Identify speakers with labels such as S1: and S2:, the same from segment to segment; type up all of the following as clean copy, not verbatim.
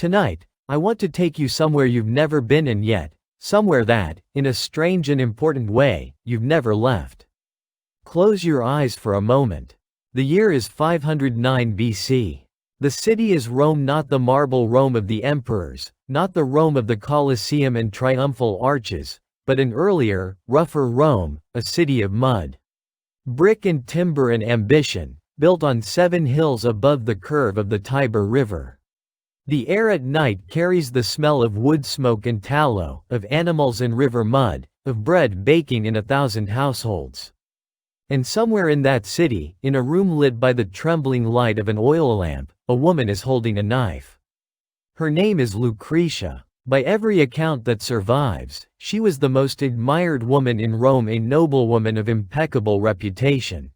S1: Tonight, I want to take you somewhere you've never been in yet, somewhere that, in a strange and important way, you've never left. Close your eyes for a moment. The year is 509 BC. The city is Rome, not the marble Rome of the emperors, not the Rome of the Colosseum and triumphal arches, but an earlier, rougher Rome, a city of mud, brick and timber and ambition, built on 7 hills above the curve of the Tiber River. The air at night carries the smell of wood smoke and tallow, of animals and river mud, of bread baking in 1,000 households. And somewhere in that city, in a room lit by the trembling light of an oil lamp, a woman is holding a knife. Her name is Lucretia. By every account that survives, she was the most admired woman in Rome, a noblewoman of impeccable reputation.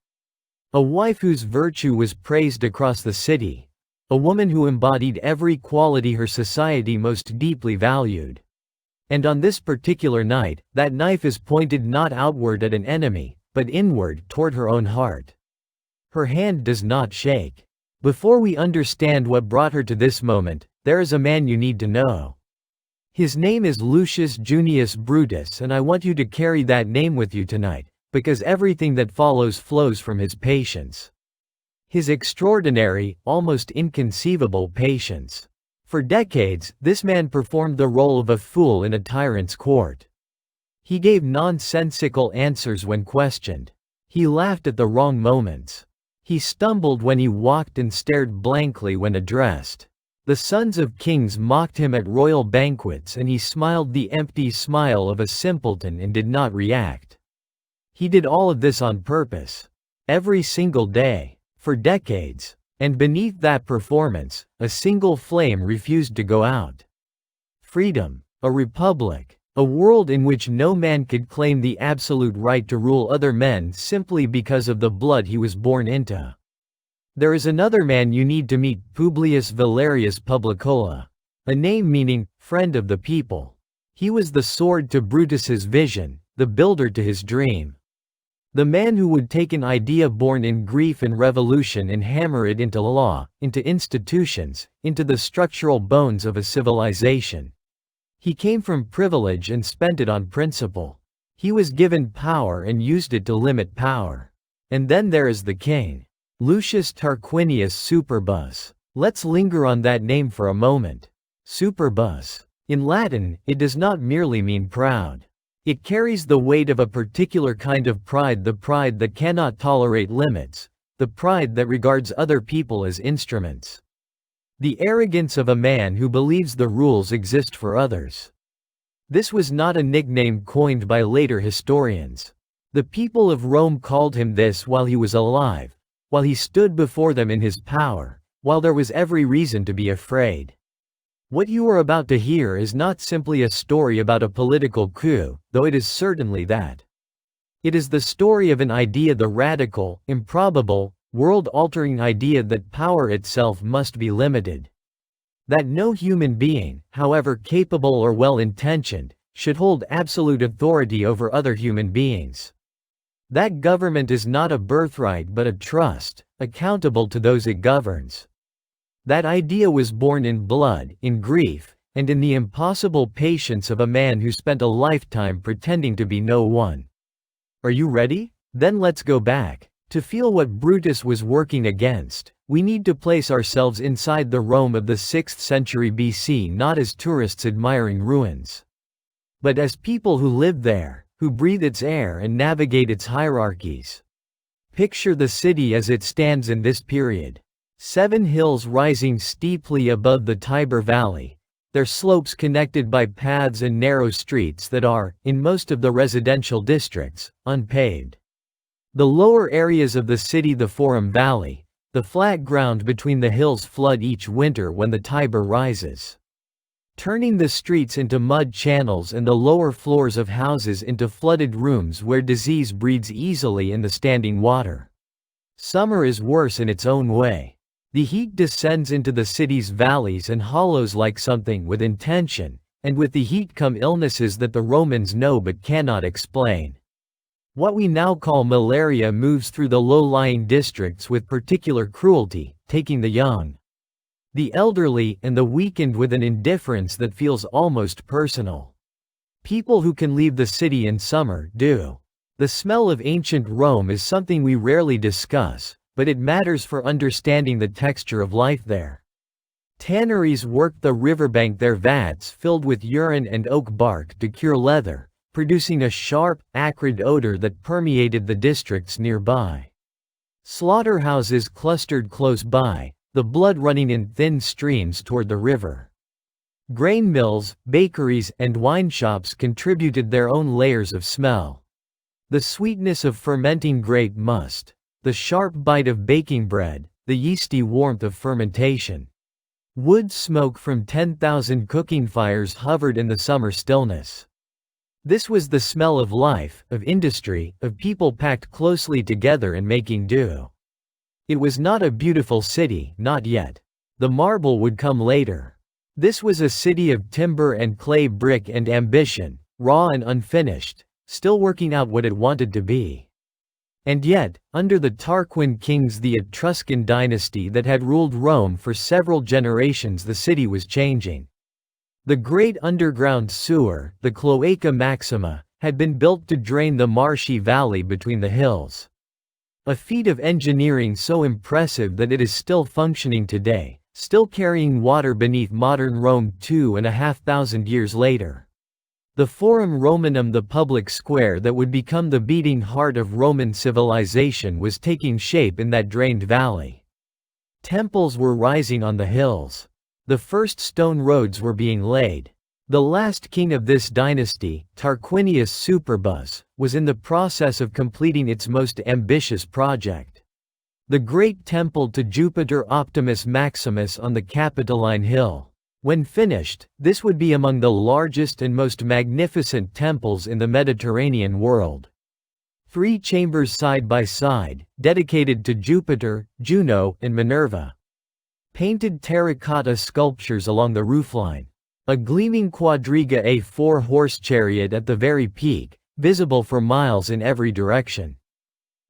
S1: A wife whose virtue was praised across the city. A woman who embodied every quality her society most deeply valued. And on this particular night, that knife is pointed not outward at an enemy, but inward toward her own heart. Her hand does not shake. Before we understand what brought her to this moment, there is a man you need to know. His name is Lucius Junius Brutus, and I want you to carry that name with you tonight, because everything that follows flows from his patience. His extraordinary, almost inconceivable patience. For decades, this man performed the role of a fool in a tyrant's court. He gave nonsensical answers when questioned. He laughed at the wrong moments. He stumbled when he walked and stared blankly when addressed. The sons of kings mocked him at royal banquets, and he smiled the empty smile of a simpleton and did not react. He did all of this on purpose. Every single day. For decades. And beneath that performance, a single flame refused to go out. Freedom. A republic. A world in which no man could claim the absolute right to rule other men simply because of the blood he was born into. There is another man you need to meet, Publius Valerius Publicola. A name meaning, friend of the people. He was the sword to Brutus's vision, the builder to his dream. The man who would take an idea born in grief and revolution and hammer it into law, into institutions, into the structural bones of a civilization. He came from privilege and spent it on principle. He was given power and used it to limit power. And then there is the king. Lucius Tarquinius Superbus. Let's linger on that name for a moment. Superbus. In Latin, it does not merely mean proud. It carries the weight of a particular kind of pride, the pride that cannot tolerate limits, the pride that regards other people as instruments. The arrogance of a man who believes the rules exist for others. This was not a nickname coined by later historians. The people of Rome called him this while he was alive, while he stood before them in his power, while there was every reason to be afraid. What you are about to hear is not simply a story about a political coup, though it is certainly that. It is the story of an idea, the radical, improbable, world-altering idea that power itself must be limited. That no human being, however capable or well-intentioned, should hold absolute authority over other human beings. That government is not a birthright but a trust, accountable to those it governs. That idea was born in blood, in grief, and in the impossible patience of a man who spent a lifetime pretending to be no one. Are you ready? Then let's go back. To feel what Brutus was working against, we need to place ourselves inside the Rome of the 6th century BC, not as tourists admiring ruins, but as people who live there, who breathe its air and navigate its hierarchies. Picture the city as it stands in this period. 7 hills rising steeply above the Tiber Valley, their slopes connected by paths and narrow streets that are, in most of the residential districts, unpaved. The lower areas of the city, the Forum Valley, the flat ground between the hills, flood each winter when the Tiber rises, turning the streets into mud channels and the lower floors of houses into flooded rooms where disease breeds easily in the standing water. Summer is worse in its own way. The heat descends into the city's valleys and hollows like something with intention, and with the heat come illnesses that the Romans know but cannot explain. What we now call malaria moves through the low-lying districts with particular cruelty, taking the young. the elderly and the weakened with an indifference that feels almost personal. People who can leave the city in summer do. The smell of ancient Rome is something we rarely discuss, but it matters for understanding the texture of life there. Tanneries worked the riverbank, their vats filled with urine and oak bark to cure leather, producing a sharp, acrid odor that permeated the districts nearby. Slaughterhouses clustered close by, the blood running in thin streams toward the river. Grain mills, bakeries, and wine shops contributed their own layers of smell. The sweetness of fermenting grape must, the sharp bite of baking bread, the yeasty warmth of fermentation. Wood smoke from 10,000 cooking fires hovered in the summer stillness. This was the smell of life, of industry, of people packed closely together and making do. It was not a beautiful city, not yet. The marble would come later. This was a city of timber and clay brick and ambition, raw and unfinished, still working out what it wanted to be. And yet, under the Tarquin kings, the Etruscan dynasty that had ruled Rome for several generations, the city was changing. The great underground sewer, the Cloaca Maxima, had been built to drain the marshy valley between the hills. A feat of engineering so impressive that it is still functioning today, still carrying water beneath modern Rome 2,500 years later. The Forum Romanum, the public square that would become the beating heart of Roman civilization, was taking shape in that drained valley. Temples were rising on the hills. The first stone roads were being laid. The last king of this dynasty, Tarquinius Superbus, was in the process of completing its most ambitious project. The great temple to Jupiter Optimus Maximus on the Capitoline Hill. When finished, this would be among the largest and most magnificent temples in the Mediterranean world. 3 chambers side by side, dedicated to Jupiter, Juno, and Minerva. Painted terracotta sculptures along the roofline. A gleaming quadriga, a 4-horse chariot at the very peak, visible for miles in every direction.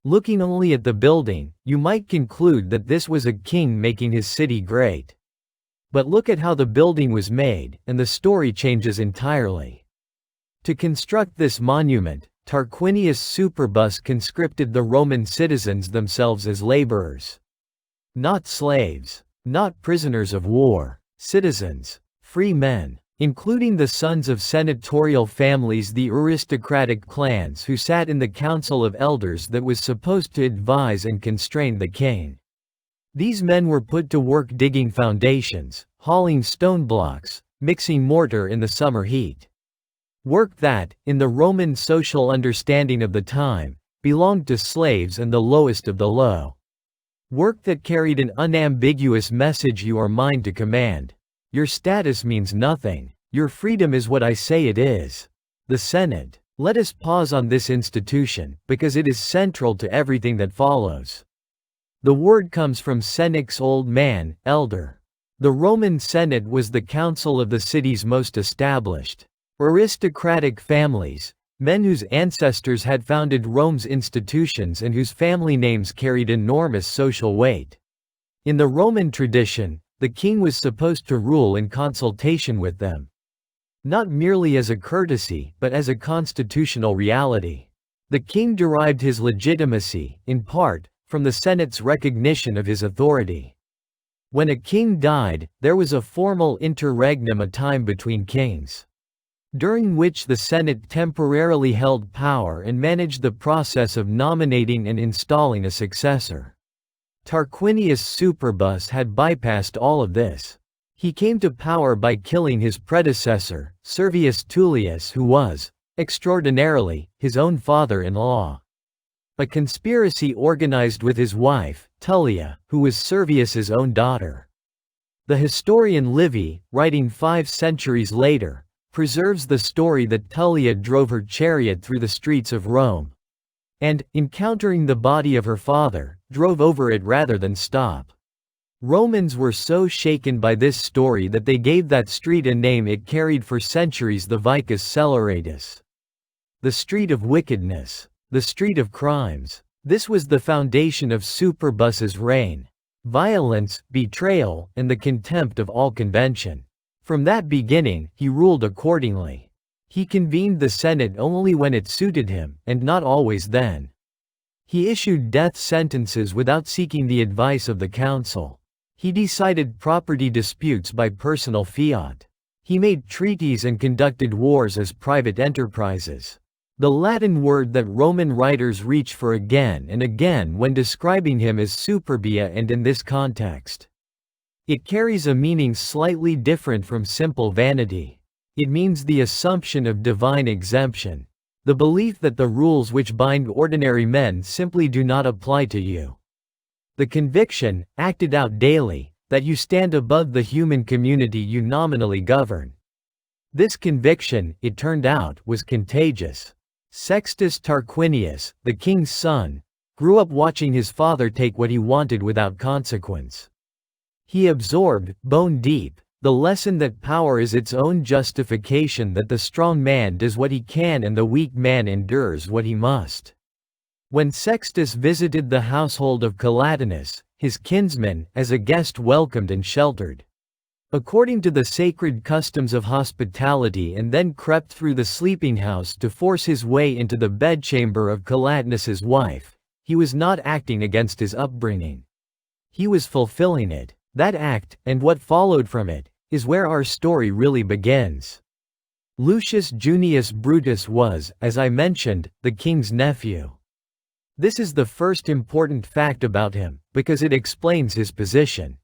S1: Looking only at the building, you might conclude that this was a king making his city great. But look at how the building was made, and the story changes entirely. To construct this monument, Tarquinius Superbus conscripted the Roman citizens themselves as laborers. Not slaves, not prisoners of war, citizens, free men, including the sons of senatorial families, the aristocratic clans who sat in the council of elders that was supposed to advise and constrain the king. These men were put to work digging foundations, hauling stone blocks, mixing mortar in the summer heat. Work that, in the Roman social understanding of the time, belonged to slaves and the lowest of the low. Work that carried an unambiguous message: you are mine to command. Your status means nothing. Your freedom is what I say it is. The Senate. Let us pause on this institution, because it is central to everything that follows. The word comes from senex, old man, elder. The Roman Senate was the council of the city's most established, aristocratic families, men whose ancestors had founded Rome's institutions and whose family names carried enormous social weight. In the Roman tradition, the king was supposed to rule in consultation with them. Not merely as a courtesy, but as a constitutional reality. The king derived his legitimacy, in part, from the Senate's recognition of his authority. When a king died, there was a formal interregnum, a time between kings, during which the Senate temporarily held power and managed the process of nominating and installing a successor. Tarquinius Superbus had bypassed all of this. He came to power by killing his predecessor, Servius Tullius, who was, extraordinarily, his own father-in-law. A conspiracy organized with his wife, Tullia, who was Servius's own daughter. The historian Livy, writing 5 centuries later, preserves the story that Tullia drove her chariot through the streets of Rome, and, encountering the body of her father, drove over it rather than stop. Romans were so shaken by this story that they gave that street a name it carried for centuries: the Vicus Celeratus. The street of wickedness. The street of crimes. This was the foundation of Superbus's reign. violence, betrayal, and the contempt of all convention. From that beginning, he ruled accordingly. He convened the Senate only when it suited him, and not always then. He issued death sentences without seeking the advice of the council. He decided property disputes by personal fiat. He made treaties and conducted wars as private enterprises. The Latin word that Roman writers reach for again and again when describing him is superbia, and in this context, it carries a meaning slightly different from simple vanity. It means the assumption of divine exemption, the belief that the rules which bind ordinary men simply do not apply to you. The conviction, acted out daily, that you stand above the human community you nominally govern. This conviction, it turned out, was contagious. Sextus Tarquinius, the king's son, grew up watching his father take what he wanted without consequence. He absorbed, bone deep, the lesson that power is its own justification, that the strong man does what he can and the weak man endures what he must. When Sextus visited the household of Collatinus, his kinsman, as a guest welcomed and sheltered, according to the sacred customs of hospitality, and then crept through the sleeping house to force his way into the bedchamber of Collatinus's wife, he was not acting against his upbringing. He was fulfilling it. That act, and what followed from it, is where our story really begins. Lucius Junius Brutus was, as I mentioned, the king's nephew. This is the first important fact about him, because it explains his position.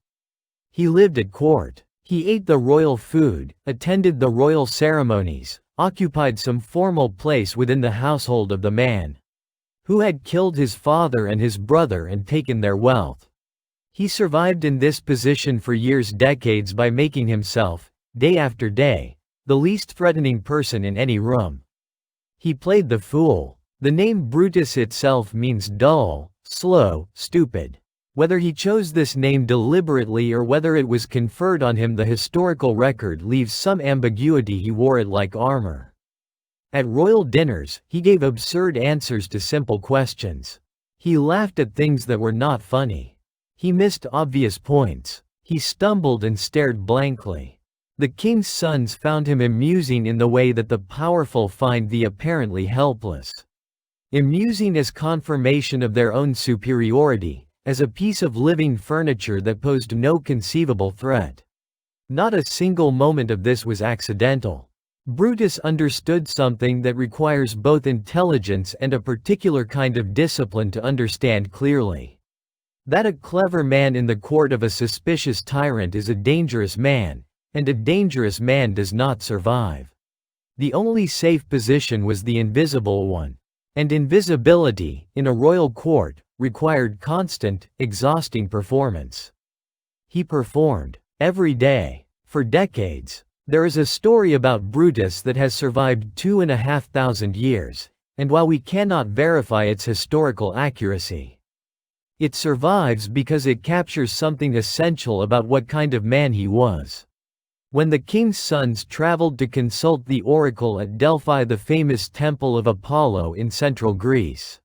S1: He lived at court. He ate the royal food, attended the royal ceremonies, occupied some formal place within the household of the man who had killed his father and his brother and taken their wealth. He survived in this position for years, decades, by making himself, day after day, the least threatening person in any room. He played the fool. The name Brutus itself means dull, slow, stupid. Whether he chose this name deliberately or whether it was conferred on him, the historical record leaves some ambiguity. He wore it like armor. At royal dinners, he gave absurd answers to simple questions. He laughed at things that were not funny. He missed obvious points. He stumbled and stared blankly. The king's sons found him amusing in the way that the powerful find the apparently helpless. Amusing as confirmation of their own superiority, as a piece of living furniture that posed no conceivable threat. Not a single moment of this was accidental. Brutus understood something that requires both intelligence and a particular kind of discipline to understand clearly. That a clever man in the court of a suspicious tyrant is a dangerous man, and a dangerous man does not survive. The only safe position was the invisible one. And invisibility, in a royal court, required constant, exhausting performance. He performed, every day, for decades. There is a story about Brutus that has survived 2,500 years, and while we cannot verify its historical accuracy, it survives because it captures something essential about what kind of man he was. When the king's sons traveled to consult the oracle at Delphi, the famous temple of Apollo in central Greece,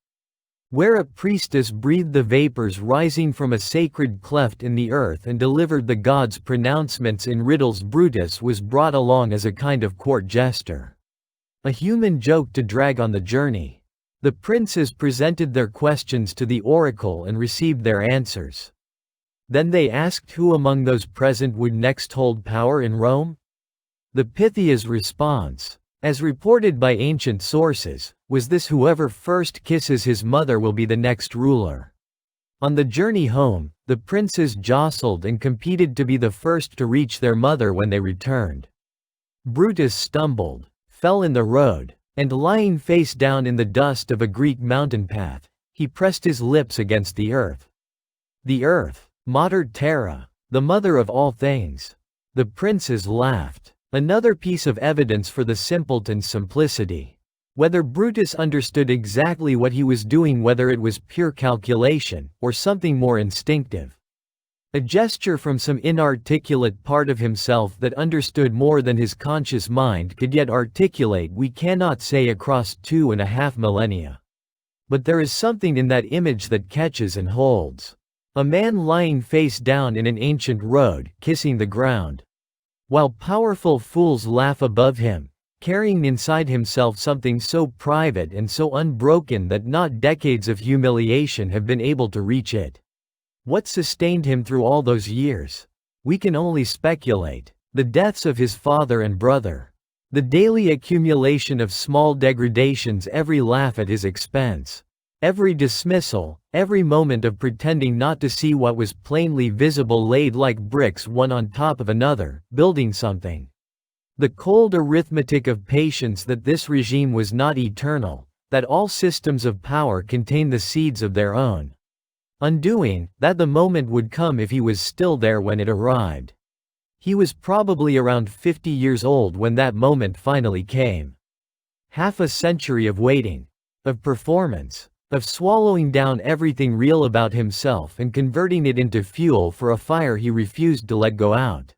S1: where a priestess breathed the vapors rising from a sacred cleft in the earth and delivered the gods' pronouncements in riddles, Brutus was brought along as a kind of court jester, a human joke to drag on the journey. The princes presented their questions to the oracle and received their answers. Then they asked who among those present would next hold power in Rome? The Pythia's response, as reported by ancient sources, was this: whoever first kisses his mother will be the next ruler. On the journey home, the princes jostled and competed to be the first to reach their mother when they returned. Brutus stumbled, fell in the road, and lying face down in the dust of a Greek mountain path, he pressed his lips against the earth. The earth, Mater Terra, the mother of all things. The princes laughed. Another piece of evidence for the simpleton's simplicity. Whether Brutus understood exactly what he was doing, whether it was pure calculation, or something more instinctive. A gesture from some inarticulate part of himself that understood more than his conscious mind could yet articulate, we cannot say across 2.5 millennia. But there is something in that image that catches and holds. A man lying face down in an ancient road, kissing the ground. While powerful fools laugh above him, carrying inside himself something so private and so unbroken that not decades of humiliation have been able to reach it. What sustained him through all those years? We can only speculate. The deaths of his father and brother. The daily accumulation of small degradations, every laugh at his expense. Every dismissal, every moment of pretending not to see what was plainly visible, laid like bricks one on top of another, building something. The cold arithmetic of patience that this regime was not eternal, that all systems of power contain the seeds of their own undoing, that the moment would come if he was still there when it arrived. He was probably around 50 years old when that moment finally came. Half a century of waiting, of performance, of swallowing down everything real about himself and converting it into fuel for a fire he refused to let go out.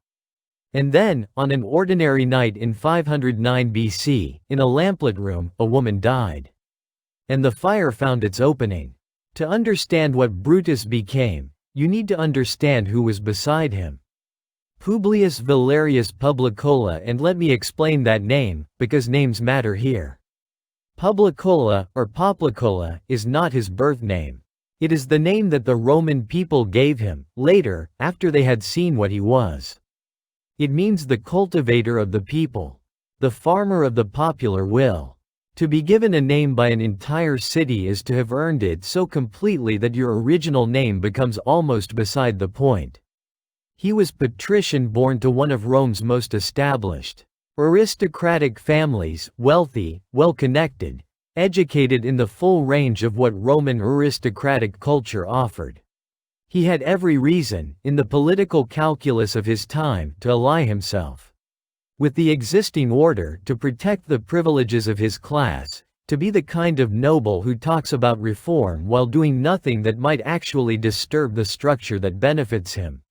S1: And then, on an ordinary night in 509 BC, in a lamplit room, a woman died. And the fire found its opening. To understand what Brutus became, you need to understand who was beside him. Publius Valerius Publicola, and let me explain that name, because names matter here. Publicola, or Poplicola, is not his birth name. It is the name that the Roman people gave him, later, after they had seen what he was. It means the cultivator of the people, the farmer of the popular will. To be given a name by an entire city is to have earned it so completely that your original name becomes almost beside the point. He was patrician, born to one of Rome's most established, aristocratic families, wealthy, well-connected, educated in the full range of what Roman aristocratic culture offered. He had every reason, in the political calculus of his time, to ally himself with the existing order, to protect the privileges of his class, to be the kind of noble who talks about reform while doing nothing that might actually disturb the structure that benefits him.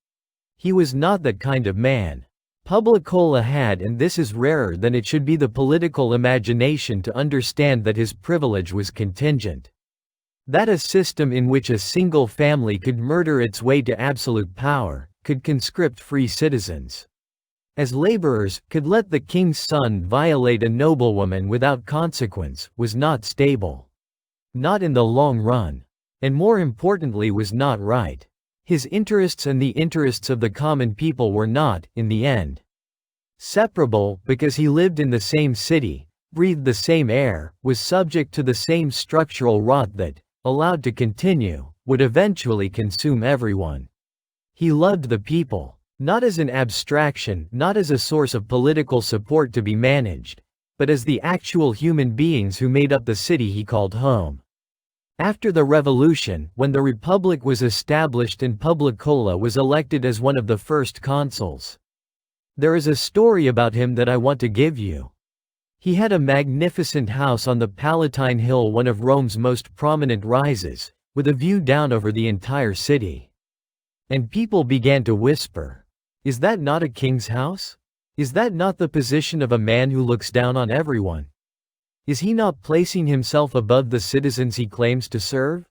S1: He was not that kind of man. Publicola had, and this is rarer than it should be, the political imagination to understand that his privilege was contingent. That a system in which a single family could murder its way to absolute power, could conscript free citizens as laborers, could let the king's son violate a noblewoman without consequence, was not stable. Not in the long run. And more importantly, was not right. His interests and the interests of the common people were not, in the end, separable, because he lived in the same city, breathed the same air, was subject to the same structural rot that, allowed to continue, would eventually consume everyone. He loved the people. Not as an abstraction, not as a source of political support to be managed, but as the actual human beings who made up the city he called home. After the revolution, when the Republic was established and Publicola was elected as one of the first consuls, there is a story about him that I want to give you. He had a magnificent house on the Palatine Hill, one of Rome's most prominent rises, with a view down over the entire city. And people began to whisper, "Is that not a king's house? Is that not the position of a man who looks down on everyone? Is he not placing himself above the citizens he claims to serve?"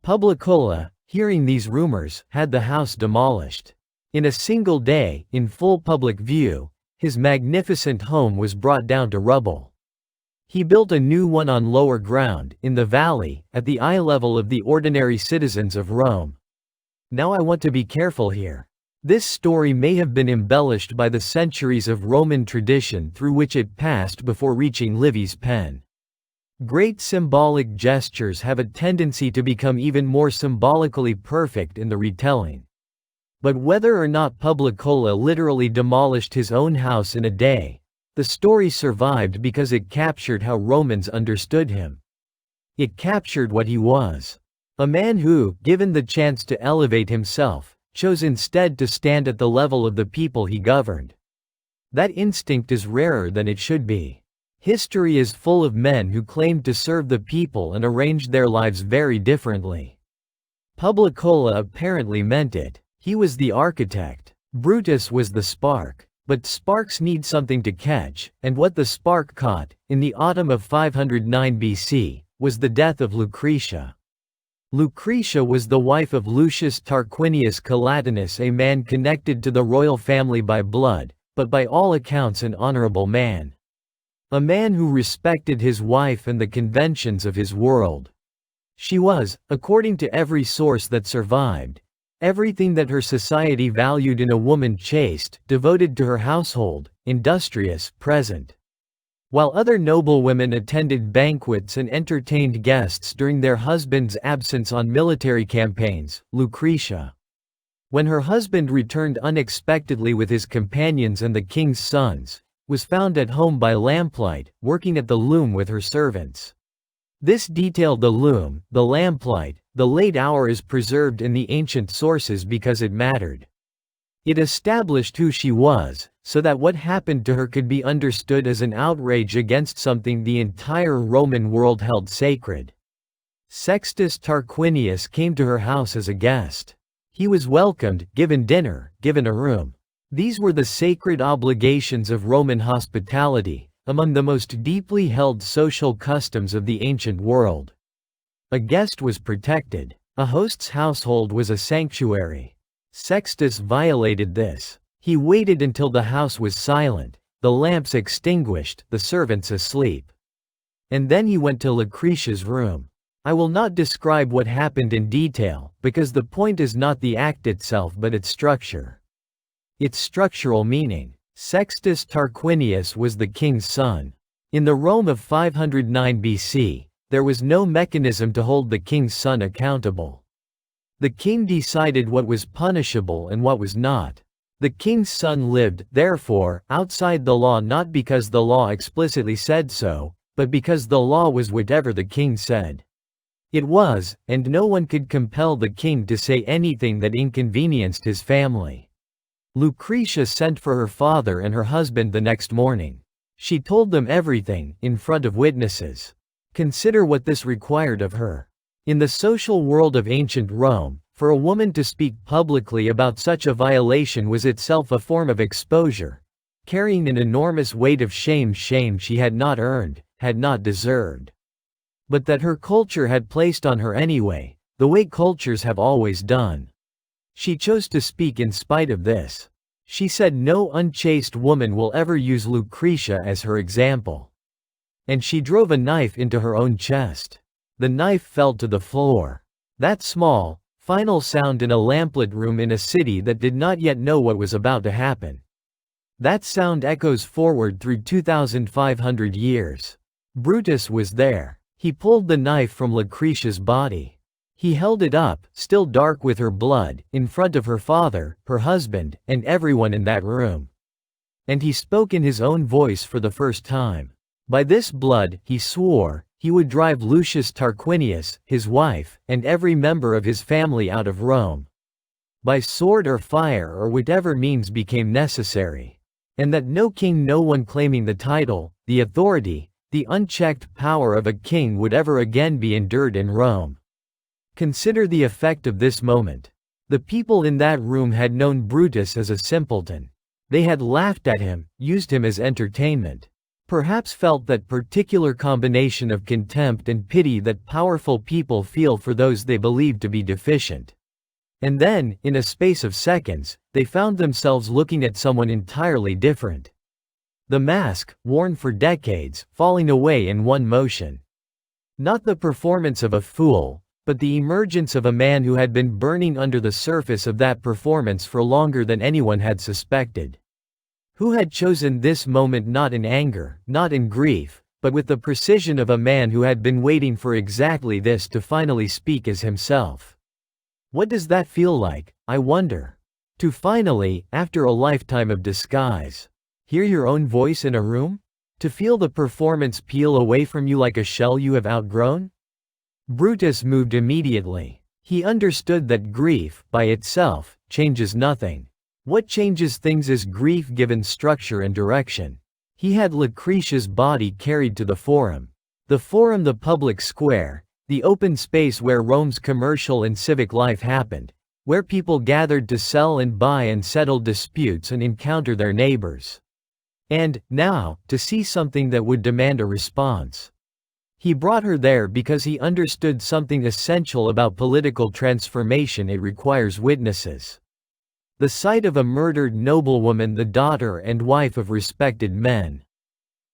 S1: Publicola, hearing these rumors, had the house demolished. In a single day, in full public view, his magnificent home was brought down to rubble. He built a new one on lower ground, in the valley, at the eye level of the ordinary citizens of Rome. Now I want to be careful here. This story may have been embellished by the centuries of Roman tradition through which it passed before reaching Livy's pen. Great symbolic gestures have a tendency to become even more symbolically perfect in the retelling. But whether or not Publicola literally demolished his own house in a day, the story survived because it captured how Romans understood him. It captured what he was. A man who, given the chance to elevate himself, chose instead to stand at the level of the people he governed. That instinct is rarer than it should be. History is full of men who claimed to serve the people and arranged their lives very differently. Publicola apparently meant it. He was the architect. Brutus was the spark. But sparks need something to catch, and what the spark caught, in the autumn of 509 BC, was the death of Lucretia. Lucretia was the wife of Lucius Tarquinius Collatinus, a man connected to the royal family by blood, but by all accounts an honorable man. A man who respected his wife and the conventions of his world. She was, according to every source that survived, everything that her society valued in a woman: chaste, devoted to her household, industrious, present. While other noblewomen attended banquets and entertained guests during their husband's absence on military campaigns, Lucretia, when her husband returned unexpectedly with his companions and the king's sons, was found at home by lamplight, working at the loom with her servants. This detailed the loom, the lamplight, the late hour is preserved in the ancient sources because it mattered. It established who she was, so that what happened to her could be understood as an outrage against something the entire Roman world held sacred. Sextus Tarquinius came to her house as a guest. He was welcomed, given dinner, given a room. These were the sacred obligations of Roman hospitality, among the most deeply held social customs of the ancient world. A guest was protected. A host's household was a sanctuary. Sextus violated this. He waited until the house was silent, the lamps extinguished, the servants asleep. And then he went to Lucretia's room. I will not describe what happened in detail, because the point is not the act itself but its structure. Its structural meaning. Sextus Tarquinius was the king's son. In the Rome of 509 BC, there was no mechanism to hold the king's son accountable. The king decided what was punishable and what was not. The king's son lived, therefore, outside the law, not because the law explicitly said so, but because the law was whatever the king said. It was, and no one could compel the king to say anything that inconvenienced his family. Lucretia sent for her father and her husband the next morning. She told them everything, in front of witnesses. Consider what this required of her. In the social world of ancient Rome, for a woman to speak publicly about such a violation was itself a form of exposure, carrying an enormous weight of shame she had not earned, had not deserved. But that her culture had placed on her anyway, the way cultures have always done. She chose to speak in spite of this. She said no unchaste woman will ever use Lucretia as her example. And she drove a knife into her own chest. The knife fell to the floor. That small, final sound in a lamplit room in a city that did not yet know what was about to happen. That sound echoes forward through 2,500 years. Brutus was there. He pulled the knife from Lucretia's body. He held it up, still dark with her blood, in front of her father, her husband, and everyone in that room. And he spoke in his own voice for the first time. By this blood, he swore, he would drive Lucius Tarquinius, his wife, and every member of his family out of Rome. By sword or fire or whatever means became necessary. And that no king, no one claiming the title, the authority, the unchecked power of a king would ever again be endured in Rome. Consider the effect of this moment. The people in that room had known Brutus as a simpleton. They had laughed at him, used him as entertainment. Perhaps felt that particular combination of contempt and pity that powerful people feel for those they believe to be deficient. And then, in a space of seconds, they found themselves looking at someone entirely different. The mask, worn for decades, falling away in one motion. Not the performance of a fool, but the emergence of a man who had been burning under the surface of that performance for longer than anyone had suspected. Who had chosen this moment not in anger, not in grief, but with the precision of a man who had been waiting for exactly this to finally speak as himself. What does that feel like, I wonder? To finally, after a lifetime of disguise, hear your own voice in a room? To feel the performance peel away from you like a shell you have outgrown? Brutus moved immediately. He understood that grief, by itself, changes nothing. What changes things is grief given structure and direction. He had Lucretia's body carried to the Forum. The Forum, the public square, the open space where Rome's commercial and civic life happened, where people gathered to sell and buy and settle disputes and encounter their neighbors. And, now, to see something that would demand a response. He brought her there because he understood something essential about political transformation: it requires witnesses. The sight of a murdered noblewoman, the daughter and wife of respected men,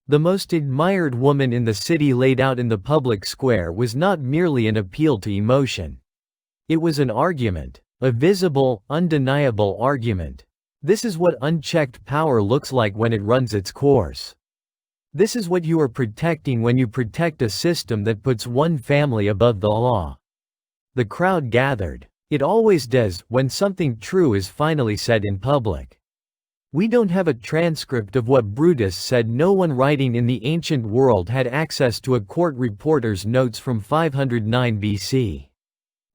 S1: the most admired woman in the city, laid out in the public square, was not merely an appeal to emotion. It was an argument, a visible, undeniable argument. This is what unchecked power looks like when it runs its course. This is what you are protecting when you protect a system that puts one family above the law. The crowd gathered. It always does when something true is finally said in public. We don't have a transcript of what Brutus said. No one writing in the ancient world had access to a court reporter's notes from 509 BC.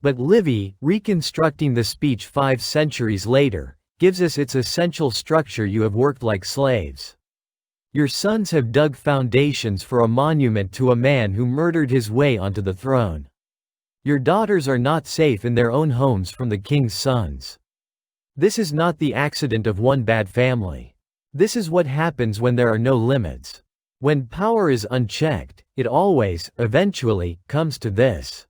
S1: But Livy, reconstructing the speech 5 centuries later, gives us its essential structure. You have worked like slaves. Your sons have dug foundations for a monument to a man who murdered his way onto the throne. Your daughters are not safe in their own homes from the king's sons. This is not the accident of one bad family. This is what happens when there are no limits. When power is unchecked, it always, eventually, comes to this.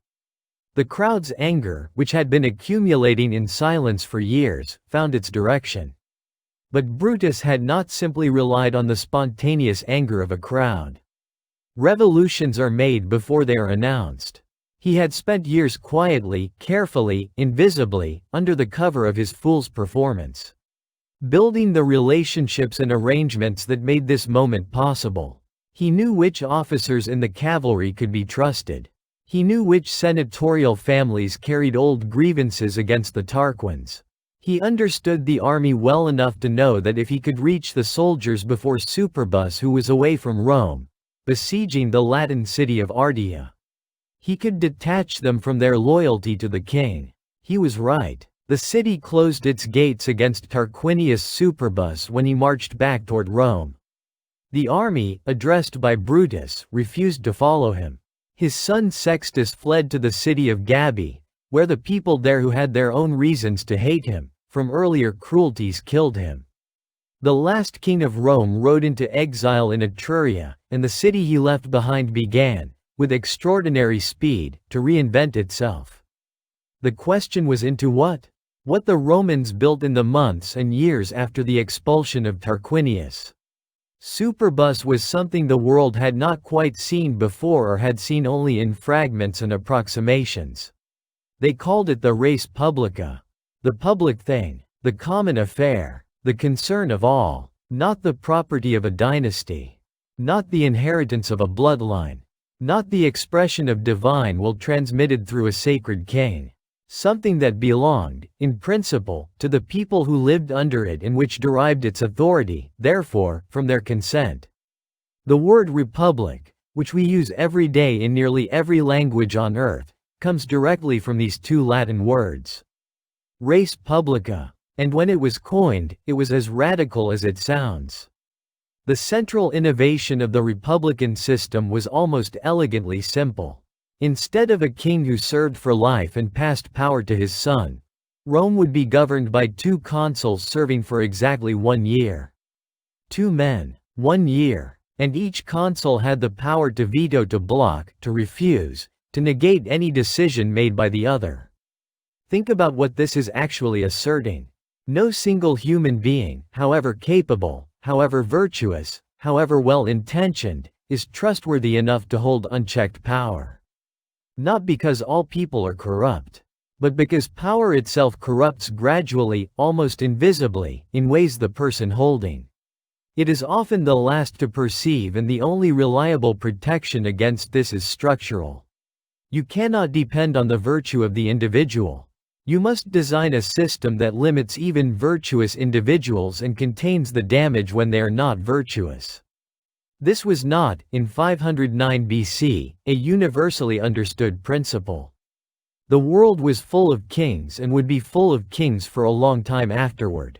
S1: The crowd's anger, which had been accumulating in silence for years, found its direction. But Brutus had not simply relied on the spontaneous anger of a crowd. Revolutions are made before they are announced. He had spent years quietly, carefully, invisibly, under the cover of his fool's performance, building the relationships and arrangements that made this moment possible. He knew which officers in the cavalry could be trusted. He knew which senatorial families carried old grievances against the Tarquins. He understood the army well enough to know that if he could reach the soldiers before Superbus, who was away from Rome, besieging the Latin city of Ardea, he could detach them from their loyalty to the king. He was right. The city closed its gates against Tarquinius Superbus when he marched back toward Rome. The army, addressed by Brutus, refused to follow him. His son Sextus fled to the city of Gabii, where the people there, who had their own reasons to hate him from earlier cruelties, killed him. The last king of Rome rode into exile in Etruria, and the city he left behind began, with extraordinary speed, to reinvent itself. The question was into what? What the Romans built in the months and years after the expulsion of Tarquinius. Superbus was something the world had not quite seen before, or had seen only in fragments and approximations. They called it the res publica, the public thing, the common affair, the concern of all, not the property of a dynasty, not the inheritance of a bloodline, not the expression of divine will transmitted through a sacred king. Something that belonged, in principle, to the people who lived under it and which derived its authority, therefore, from their consent. The word republic, which we use every day in nearly every language on earth, comes directly from these two Latin words. Res publica. And when it was coined, it was as radical as it sounds. The central innovation of the republican system was almost elegantly simple. Instead of a king who served for life and passed power to his son, Rome would be governed by 2 consuls serving for exactly 1 year. 2 men, 1 year, and each consul had the power to veto, to block, to refuse, to negate any decision made by the other. Think about what this is actually asserting. No single human being, however capable, however virtuous, however well-intentioned, is trustworthy enough to hold unchecked power. Not because all people are corrupt, but because power itself corrupts gradually, almost invisibly, in ways the person holding it is often the last to perceive, and the only reliable protection against this is structural. You cannot depend on the virtue of the individual. You must design a system that limits even virtuous individuals and contains the damage when they are not virtuous. This was not, in 509 BC, a universally understood principle. The world was full of kings and would be full of kings for a long time afterward.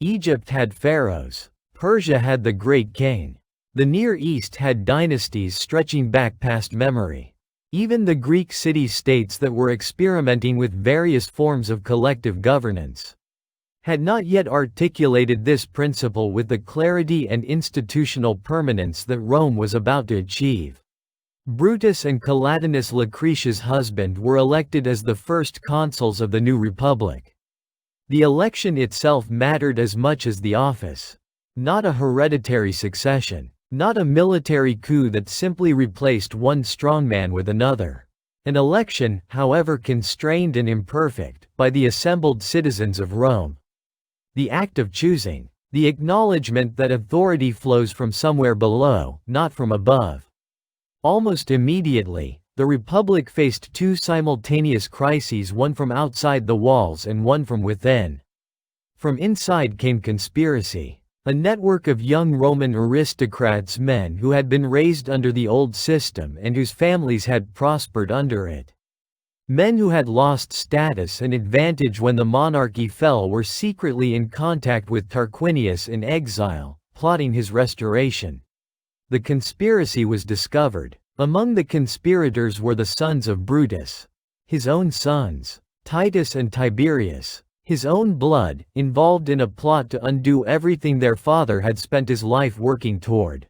S1: Egypt had pharaohs. Persia had the Great King. The Near East had dynasties stretching back past memory. Even the Greek city-states that were experimenting with various forms of collective governance had not yet articulated this principle with the clarity and institutional permanence that Rome was about to achieve. Brutus and Collatinus, Lucretia's husband, were elected as the first consuls of the new republic. The election itself mattered as much as the office. Not a hereditary succession. Not a military coup that simply replaced one strongman with another. An election, however constrained and imperfect, by the assembled citizens of Rome. The act of choosing. The acknowledgement that authority flows from somewhere below, not from above. Almost immediately, the Republic faced two simultaneous crises, one from outside the walls and one from within. From inside came conspiracy. A network of young Roman aristocrats, men who had been raised under the old system and whose families had prospered under it. Men who had lost status and advantage when the monarchy fell were secretly in contact with Tarquinius in exile, plotting his restoration. The conspiracy was discovered. Among the conspirators were the sons of Brutus. His own sons, Titus and Tiberius. His own blood, involved in a plot to undo everything their father had spent his life working toward.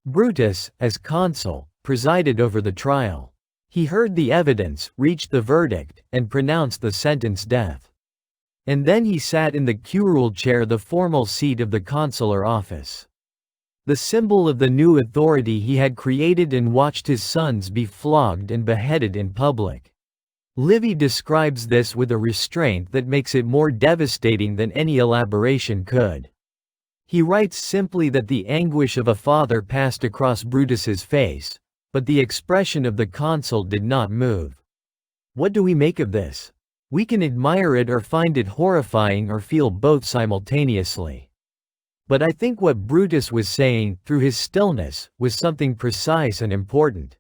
S1: Brutus, as consul, presided over the trial. He heard the evidence, reached the verdict, and pronounced the sentence death. And then he sat in the curule chair, the formal seat of the consular office. The symbol of the new authority he had created, and watched his sons be flogged and beheaded in public. Livy describes this with a restraint that makes it more devastating than any elaboration could. He writes simply that the anguish of a father passed across Brutus's face, but the expression of the consul did not move. What do we make of this? We can admire it or find it horrifying or feel both simultaneously. But I think what Brutus was saying, through his stillness, was something precise and important.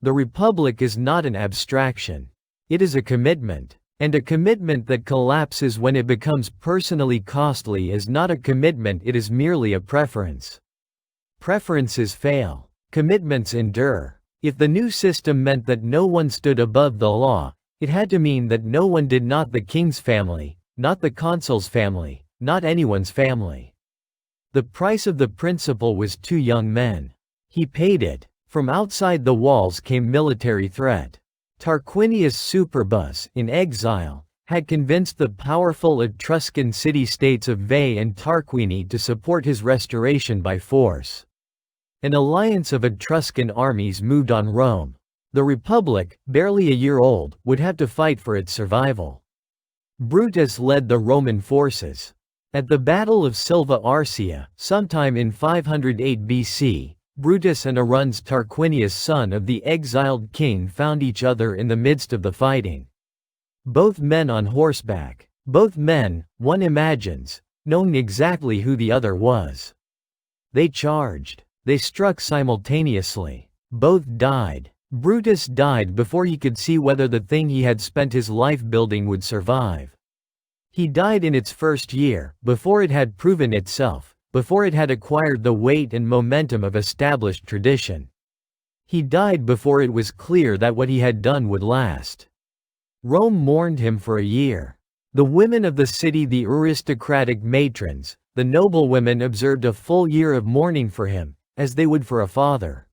S1: The Republic is not an abstraction. It is a commitment. And a commitment that collapses when it becomes personally costly is not a commitment, it is merely a preference. Preferences fail. Commitments endure. If the new system meant that no one stood above the law, it had to mean that no one did, not the king's family, not the consul's family, not anyone's family. The price of the principle was 2 young men. He paid it. From outside the walls came military threat. Tarquinius Superbus, in exile, had convinced the powerful Etruscan city-states of Veii and Tarquini to support his restoration by force. An alliance of Etruscan armies moved on Rome. The Republic, barely a year old, would have to fight for its survival. Brutus led the Roman forces. At the Battle of Silva Arcia, sometime in 508 BC, Brutus and Aruns, Tarquinius, son of the exiled king, found each other in the midst of the fighting. Both men on horseback. Both men, one imagines, knowing exactly who the other was. They charged. They struck simultaneously. Both died. Brutus died before he could see whether the thing he had spent his life building would survive. He died in its first year, before it had proven itself, before it had acquired the weight and momentum of established tradition. He died before it was clear that what he had done would last. Rome mourned him for a year. The women of the city, the aristocratic matrons, the noblewomen, observed a full year of mourning for him, as they would for a father.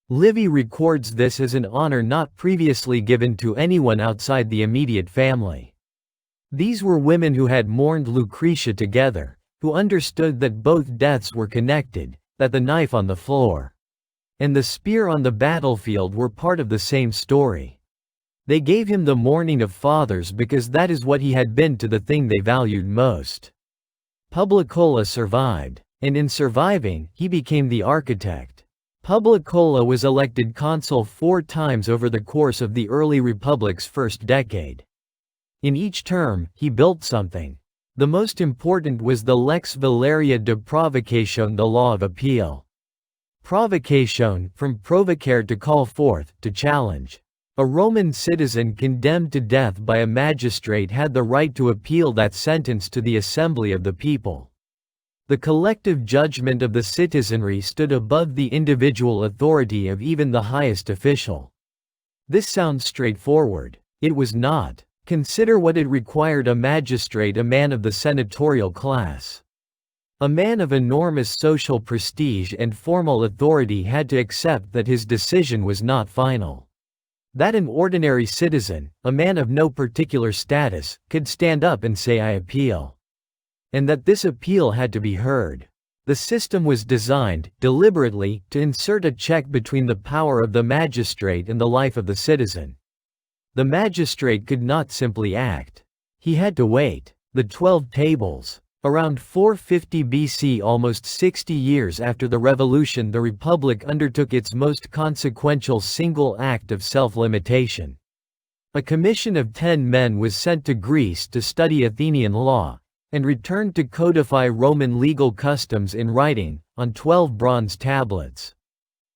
S1: Livy records this as an honor not previously given to anyone outside the immediate family. These were women who had mourned Lucretia together, who understood that both deaths were connected, that the knife on the floor and the spear on the battlefield were part of the same story. They gave him the mourning of fathers because that is what he had been to the thing they valued most. Publicola survived, and in surviving, he became the architect. Publicola was elected consul 4 times over the course of the early republic's first decade. In each term, he built something. The most important was the Lex Valeria de Provocation, the law of appeal. Provocation, from provocare, to call forth, to challenge. A Roman citizen condemned to death by a magistrate had the right to appeal that sentence to the assembly of the people. The collective judgment of the citizenry stood above the individual authority of even the highest official. This sounds straightforward. It was not. Consider what it required: a magistrate, a man of the senatorial class. A man of enormous social prestige and formal authority had to accept that his decision was not final. That an ordinary citizen, a man of no particular status, could stand up and say, "I appeal." And that this appeal had to be heard. The system was designed, deliberately, to insert a check between the power of the magistrate and the life of the citizen. The magistrate could not simply act. He had to wait. The 12 Tables. Around 450 BC, almost 60 years after the revolution, the Republic undertook its most consequential single act of self-limitation. A commission of 10 men was sent to Greece to study Athenian law, and returned to codify Roman legal customs in writing, on 12 bronze tablets,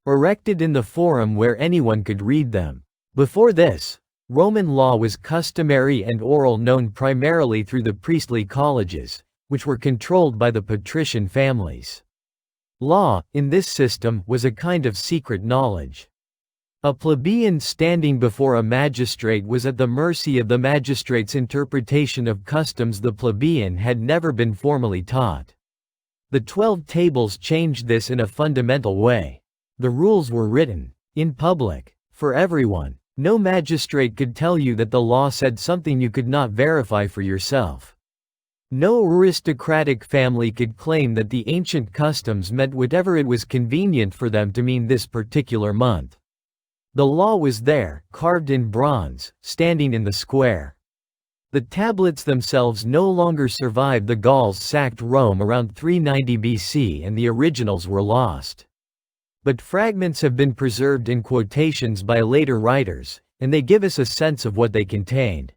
S1: erected in the forum where anyone could read them. Before this, Roman law was customary and oral, known primarily through the priestly colleges, which were controlled by the patrician families. Law, in this system, was a kind of secret knowledge. A plebeian standing before a magistrate was at the mercy of the magistrate's interpretation of customs the plebeian had never been formally taught. The 12 Tables changed this in a fundamental way. The rules were written, in public, for everyone. No magistrate could tell you that the law said something you could not verify for yourself. No aristocratic family could claim that the ancient customs meant whatever it was convenient for them to mean this particular month. The law was there, carved in bronze, standing in the square. The tablets themselves no longer survived. The Gauls sacked Rome around 390 BC and the originals were lost. But fragments have been preserved in quotations by later writers, and they give us a sense of what they contained.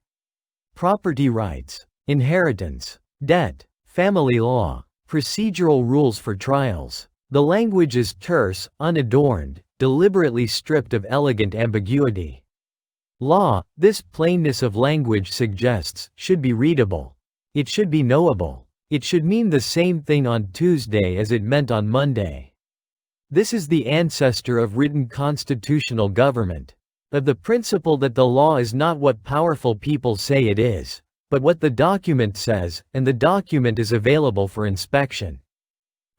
S1: Property rights, inheritance, debt, family law, procedural rules for trials. The language is terse, unadorned, deliberately stripped of elegant ambiguity. Law, this plainness of language suggests, should be readable. It should be knowable. It should mean the same thing on Tuesday as it meant on Monday. This is the ancestor of written constitutional government, of the principle that the law is not what powerful people say it is, but what the document says, and the document is available for inspection.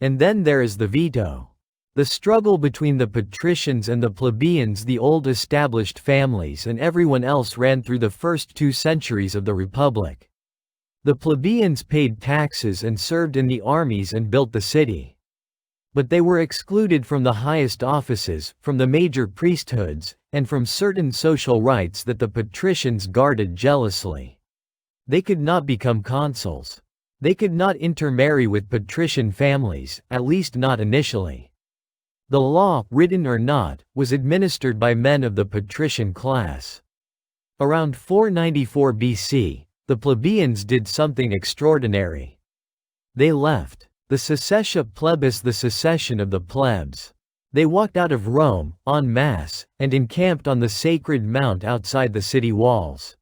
S1: And then there is the veto. The struggle between the patricians and the plebeians, the old established families, and everyone else ran through the first 2 centuries of the Republic. The plebeians paid taxes and served in the armies and built the city. But they were excluded from the highest offices, from the major priesthoods, and from certain social rights that the patricians guarded jealously. They could not become consuls. They could not intermarry with patrician families, at least not initially. The law, written or not, was administered by men of the patrician class. Around 494 BC, the plebeians did something extraordinary. They left. The secessia plebis, the secession of the plebs. They walked out of Rome, en masse, and encamped on the sacred mount outside the city walls.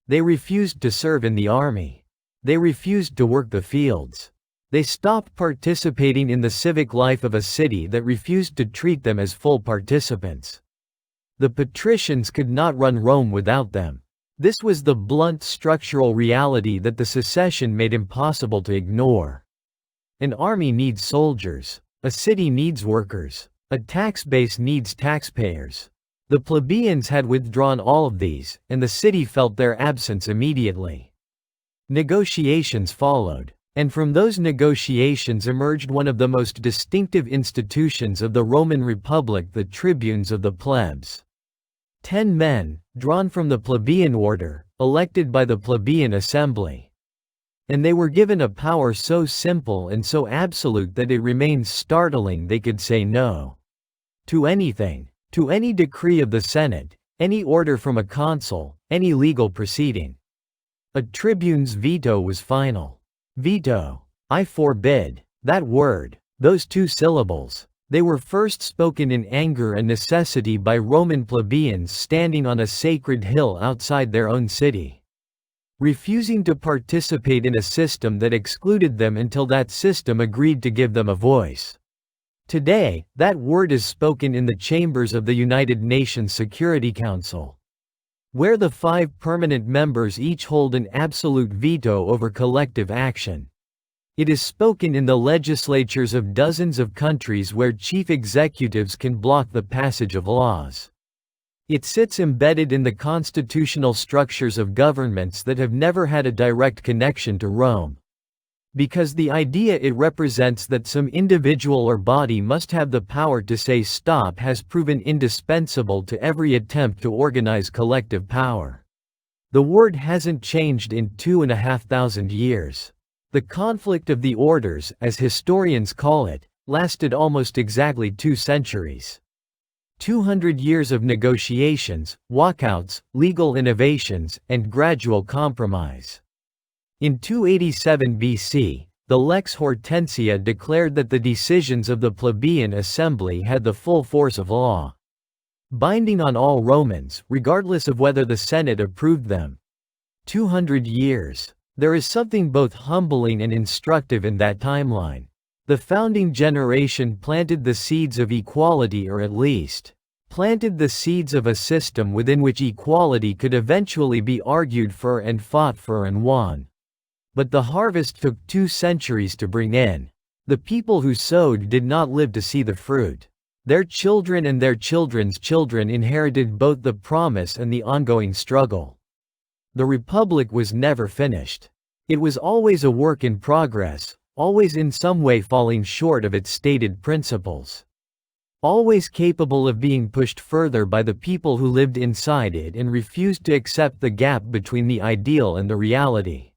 S1: They refused to serve in the army. They refused to work the fields. They stopped participating in the civic life of a city that refused to treat them as full participants. The patricians could not run Rome without them. This was the blunt structural reality that the secession made impossible to ignore. An army needs soldiers. A city needs workers. A tax base needs taxpayers. The plebeians had withdrawn all of these, and the city felt their absence immediately. Negotiations followed, and from those negotiations emerged one of the most distinctive institutions of the Roman Republic, the tribunes of the plebs. 10 men, drawn from the plebeian order, elected by the plebeian assembly. And they were given a power so simple and so absolute that it remains startling. They could say no to anything, to any decree of the Senate, any order from a consul, any legal proceeding. A tribune's veto was final. Veto. I forbid. That word, those 2 syllables, they were first spoken in anger and necessity by Roman plebeians standing on a sacred hill outside their own city, refusing to participate in a system that excluded them until that system agreed to give them a voice. Today, that word is spoken in the chambers of the United Nations Security Council, where the 5 permanent members each hold an absolute veto over collective action. It is spoken in the legislatures of dozens of countries where chief executives can block the passage of laws. It sits embedded in the constitutional structures of governments that have never had a direct connection to Rome. Because the idea it represents that some individual or body must have the power to say stop has proven indispensable to every attempt to organize collective power. The word hasn't changed in 2,500 years. The conflict of the orders, as historians call it, lasted almost exactly 2 centuries. 200 years of negotiations, walkouts, legal innovations, and gradual compromise. In 287 BC, the Lex Hortensia declared that the decisions of the plebeian assembly had the full force of law, binding on all Romans, regardless of whether the Senate approved them. 200 years. There is something both humbling and instructive in that timeline. The founding generation planted the seeds of equality, or at least, planted the seeds of a system within which equality could eventually be argued for and fought for and won. But the harvest took 2 centuries to bring in. The people who sowed did not live to see the fruit. Their children and their children's children inherited both the promise and the ongoing struggle. The Republic was never finished. It was always a work in progress, always in some way falling short of its stated principles. Always capable of being pushed further by the people who lived inside it and refused to accept the gap between the ideal and the reality.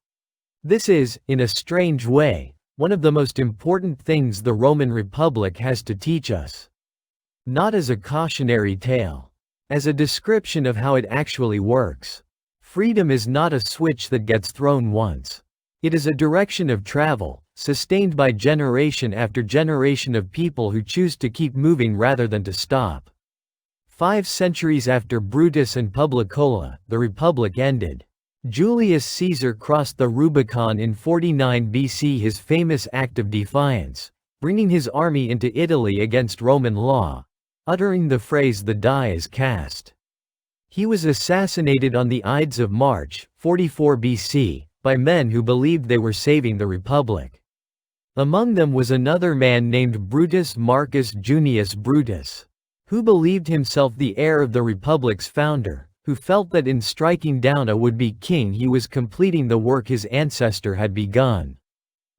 S1: This is, in a strange way, one of the most important things the Roman Republic has to teach us. Not as a cautionary tale. As a description of how it actually works. Freedom is not a switch that gets thrown once. It is a direction of travel, sustained by generation after generation of people who choose to keep moving rather than to stop. 5 centuries after Brutus and Publicola, the Republic ended. Julius Caesar crossed the Rubicon in 49 BC, his famous act of defiance, bringing his army into Italy against Roman law, uttering the phrase "the die is cast." He was assassinated on the Ides of March, 44 BC, by men who believed they were saving the Republic. Among them was another man named Brutus Marcus Junius Brutus, who believed himself the heir of the Republic's founder, who felt that in striking down a would-be king he was completing the work his ancestor had begun.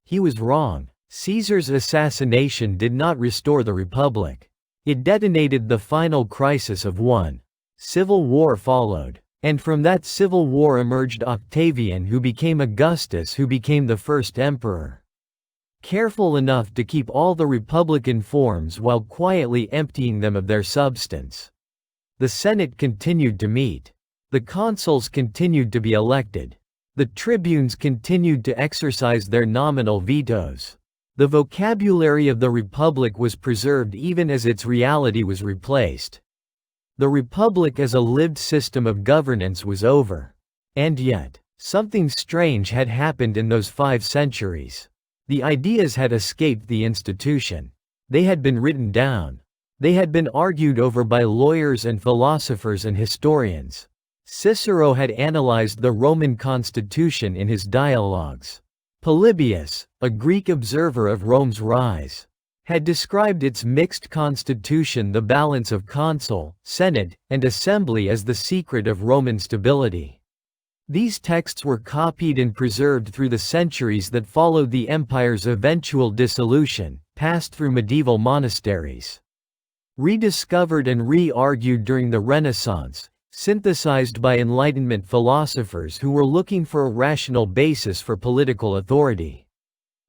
S1: He was wrong. Caesar's assassination did not restore the Republic. It detonated the final crisis of one. Civil war followed. And from that civil war emerged Octavian, who became Augustus, who became the first emperor. Careful enough to keep all the republican forms while quietly emptying them of their substance. The Senate continued to meet. The consuls continued to be elected. The tribunes continued to exercise their nominal vetoes. The vocabulary of the Republic was preserved even as its reality was replaced. The Republic as a lived system of governance was over. And yet, something strange had happened in those 5 centuries. The ideas had escaped the institution. They had been written down. They had been argued over by lawyers and philosophers and historians. Cicero had analyzed the Roman constitution in his dialogues. Polybius, a Greek observer of Rome's rise, had described its mixed constitution, the balance of consul, senate, and assembly, as the secret of Roman stability. These texts were copied and preserved through the centuries that followed the empire's eventual dissolution, passed through medieval monasteries, rediscovered and re-argued during the Renaissance, synthesized by Enlightenment philosophers who were looking for a rational basis for political authority.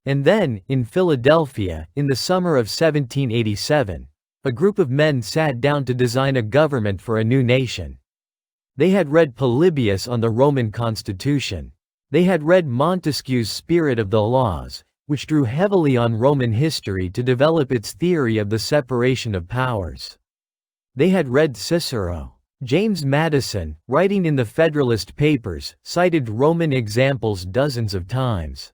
S1: And then, in Philadelphia, in the summer of 1787, a group of men sat down to design a government for a new nation. They had read Polybius on the Roman constitution. They had read Montesquieu's Spirit of the Laws, which drew heavily on Roman history to develop its theory of the separation of powers. They had read Cicero. James Madison, writing in the Federalist Papers, cited Roman examples dozens of times.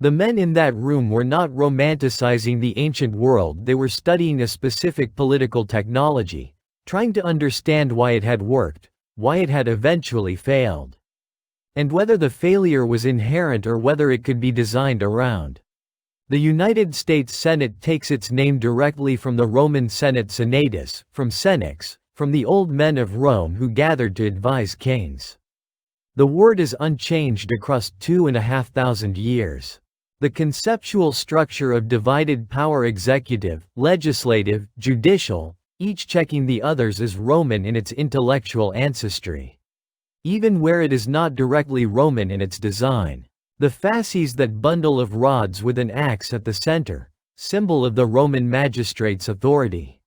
S1: The men in that room were not romanticizing the ancient world, they were studying a specific political technology, trying to understand why it had worked, why it had eventually failed, and whether the failure was inherent or whether it could be designed around. The United States Senate takes its name directly from the Roman Senate Senatus, from Senex, from the old men of Rome who gathered to advise kings. The word is unchanged across 2,500 years. The conceptual structure of divided power, executive, legislative, judicial, each checking the others, is Roman in its intellectual ancestry. Even where it is not directly Roman in its design. The fasces, that bundle of rods with an axe at the center, symbol of the Roman magistrate's authority,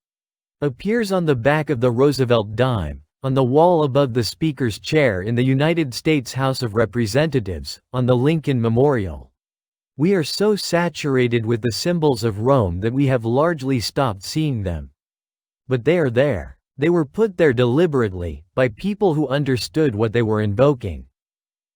S1: appears on the back of the Roosevelt dime, on the wall above the Speaker's chair in the United States House of Representatives, on the Lincoln Memorial. We are so saturated with the symbols of Rome that we have largely stopped seeing them. But they are there. They were put there deliberately, by people who understood what they were invoking.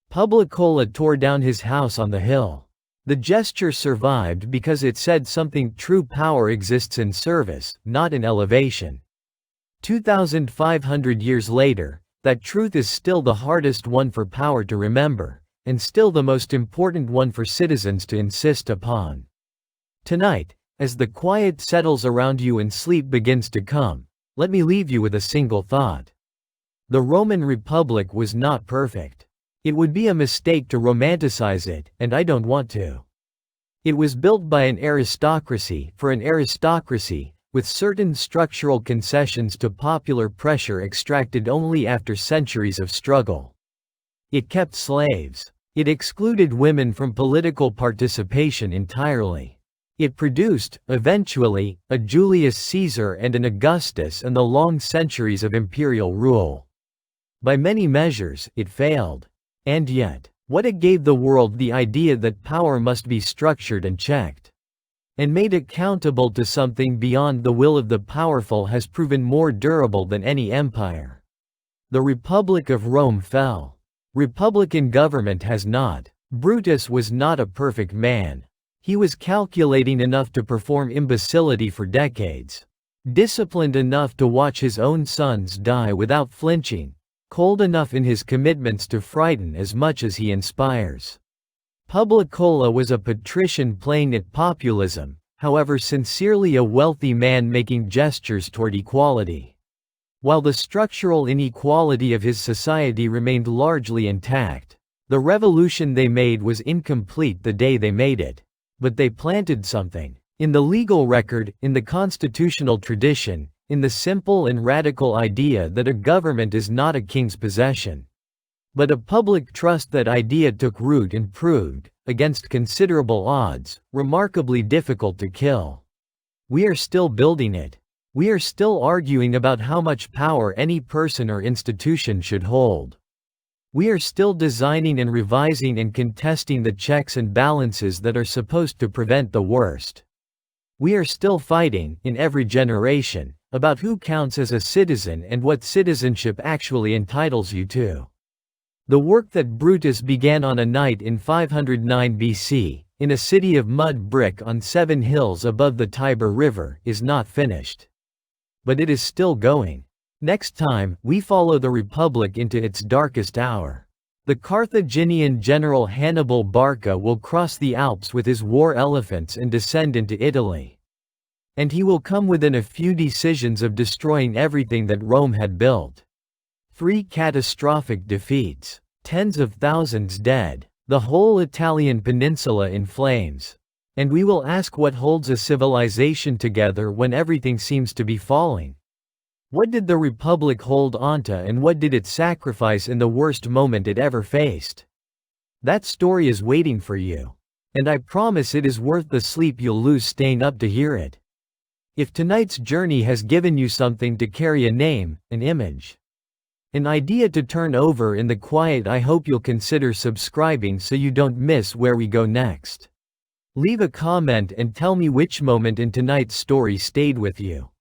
S1: Publicola tore down his house on the hill. The gesture survived because it said something: true power exists in service, not in elevation. 2,500 years later, that truth is still the hardest one for power to remember, and still the most important one for citizens to insist upon. Tonight, as the quiet settles around you and sleep begins to come, let me leave you with a single thought. The Roman Republic was not perfect. It would be a mistake to romanticize it, and I don't want to. It was built by an aristocracy, for an aristocracy, with certain structural concessions to popular pressure extracted only after centuries of struggle. It kept slaves. It excluded women from political participation entirely. It produced, eventually, a Julius Caesar and an Augustus and the long centuries of imperial rule. By many measures, it failed. And yet, what it gave the world: the idea that power must be structured and checked, and made accountable to something beyond the will of the powerful, has proven more durable than any empire. The Republic of Rome fell. Republican government has not. Brutus was not a perfect man. He was calculating enough to perform imbecility for decades. Disciplined enough to watch his own sons die without flinching. Cold enough in his commitments to frighten as much as he inspires. Publicola was a patrician playing at populism, however sincerely a wealthy man making gestures toward equality. While the structural inequality of his society remained largely intact, the revolution they made was incomplete the day they made it. But they planted something. In the legal record, in the constitutional tradition, in the simple and radical idea that a government is not a king's possession, but a public trust. That idea took root and proved, against considerable odds, remarkably difficult to kill. We are still building it. We are still arguing about how much power any person or institution should hold. We are still designing and revising and contesting the checks and balances that are supposed to prevent the worst. We are still fighting, in every generation, about who counts as a citizen and what citizenship actually entitles you to. The work that Brutus began on a night in 509 BC, in a city of mud brick on 7 hills above the Tiber River, is not finished. But it is still going. Next time, we follow the Republic into its darkest hour. The Carthaginian general Hannibal Barca will cross the Alps with his war elephants and descend into Italy. And he will come within a few decisions of destroying everything that Rome had built. 3 catastrophic defeats, tens of thousands dead, the whole Italian peninsula in flames. And we will ask what holds a civilization together when everything seems to be falling. What did the Republic hold onto, and what did it sacrifice in the worst moment it ever faced? That story is waiting for you. And I promise it is worth the sleep you'll lose staying up to hear it. If tonight's journey has given you something to carry, a name, an image, an idea to turn over in the quiet, I hope you'll consider subscribing so you don't miss where we go next. Leave a comment and tell me which moment in tonight's story stayed with you.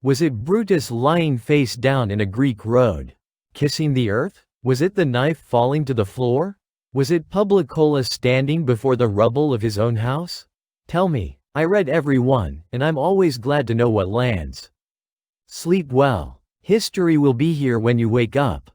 S1: Was it Brutus lying face down in a Greek road, kissing the earth? Was it the knife falling to the floor? Was it Publicola standing before the rubble of his own house? Tell me. I read every one, and I'm always glad to know what lands. Sleep well. History will be here when you wake up.